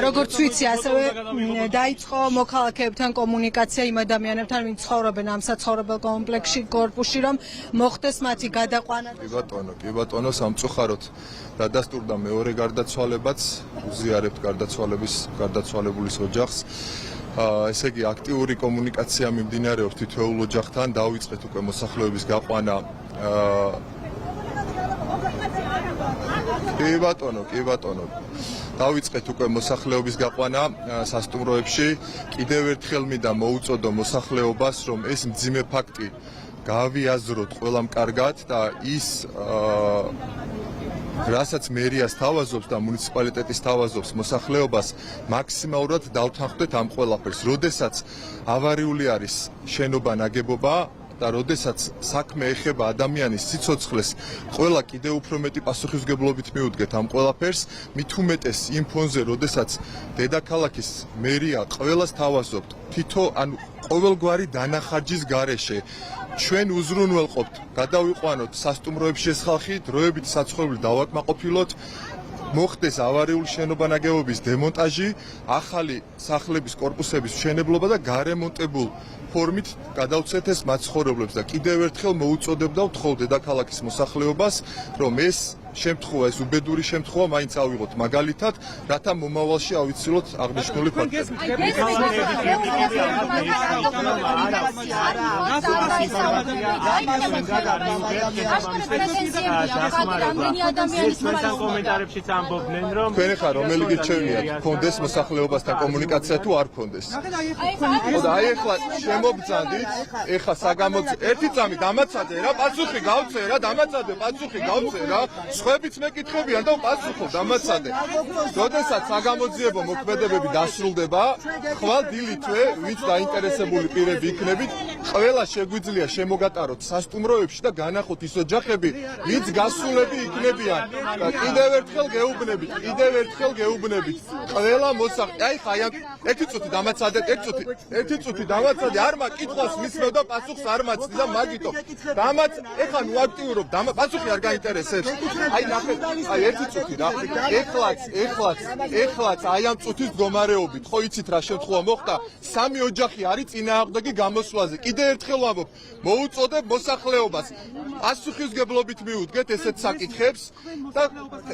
როგორც ვიცი, ასევე დაიწყო მოქალაქეებთან კომუნიკაცია იმ ადამიანებთან, ვინც ცხოვრობენ ამ საცხოვრებელ კომპლექსში, корпуსში, რომ მოხდეს მათი გადაყვანა. კი ბატონო, სამწუხაროდ დადასტურდა მეორე გარდაცვალებაც, უზიარებთ გარდაცვალებულის ოჯახს. ესე იგი, აქტიური კომუნიკაცია მიმდინარეობს თითოეულ ოჯახთან, დავიწყეთ უკვე მოსახლეობის გაყვანა. კი ბატონო. დავიწყეთ უკვე მოსახლეობის გაყვანა სასტუმროებში. კიდევ ერთხელ მინდა მოუწოდო მოსახლეობას, რომ ეს მძიმე ფაქტი გავიაზროთ ყველამ კარგად და ის რასაც მერიას თავაზობს და მუნიციპალიტეტის თავაზობს მოსახლეობას მაქსიმალურად დავთანხმდეთ ამ ყველაფერს. როდესაც ავარიული არის შენობა ნაგებობა და როდესაც საქმე ეხება ადამიანის სიცოცხლეს, ყველა კიდევ უფრო მეტი პასუხისმგებლობით მიუდგეთ ამ ყველაფერს, მით უმეტეს იმ ფონზე, როდესაც დედაქალაქის მერია ყველას თავაზობთ ყოველგვარი დანახარჯის გარეშე. ჩვენ უზრუნველყოფთ, გადავიყვანოთ სასტუმროებში ეს ხალხი, დროებით საცხოვრებლად დავაკმაყოფილოთ, მოხდეს ავარიული შენობანაგებობის დემონტაჟი, ახალი სახლების корпуსების მშენებლობა და გარემონტებულ ფორმით გადავცეთ ეს მაცხოვრებლებს და კიდევ ერთხელ მოუწოდებ და ვთხოვ დედაქალაქის მოსახლეობას, რომ ეს შემთხვევა, ეს უბედური შემთხვევა მაინც ავიღოთ მაგალითად, რათა მომავალში ავიცილოთ აღნიშნული ფაქტები. თქვენ ხა რომელი გირჩევნიათ, გქონდეს მოსახლეობასთან კომუნიკაცია თუ არ გქონდეს? აი ეხლა შემობძანდით, ეხლა ერთი წამი დამაცადე რა, პასუხი გავცე რა, სხვაებიც მეკითხებიან და პასუხობ დამაცადე. როდესაც საგამოძიებო მოქმედებები დასრულდება, ხვალ დილითვე, ვინც დაინტერესებული პირები იქნებით, ყველა შეგვიძლია შემოგატაროთ სასტუმროებში და განახოთ ის ოჯახები, ვინც გასულები იქნებიან. კიდევ ერთხელ გეუბნებით. ყველა მოსახლე, აი ხა ერთი წუთი დამაცადე, არ მაკითხავს მისმევ და პასუხს არ მაცდი და მაგითო. ეხლა ნუ აქტიურობ, პასუხი არ გაინტერესებს. აი ნახეთ, ერთი წუთი რა. ეხლაც აი ამ წუთის მდგომარეობით, ხო იცით რა შემთხვევა მოხდა? 3 ოჯახი არის წინააღმდეგი გამოსვლაზე. კიდევ ერთხელ ვამბობ, მოუწოდებ მოსახლეობას, პასუხისმგებლობით მიუდგეთ ესეთ საკითხებს და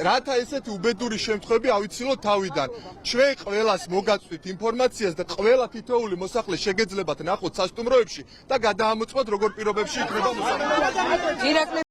რათა ესეთი უბედური შემთხვევები ავიცილოთ თავიდან. ჩვენ ყველას მოგაწვით ინფორმაციას და ყველა თითოეული მოსახლე შეგეძლებათ ნახოთ სასტუმროებში და გადაამოწმოთ როგორ პირობებში იქნება მოსახლეობა.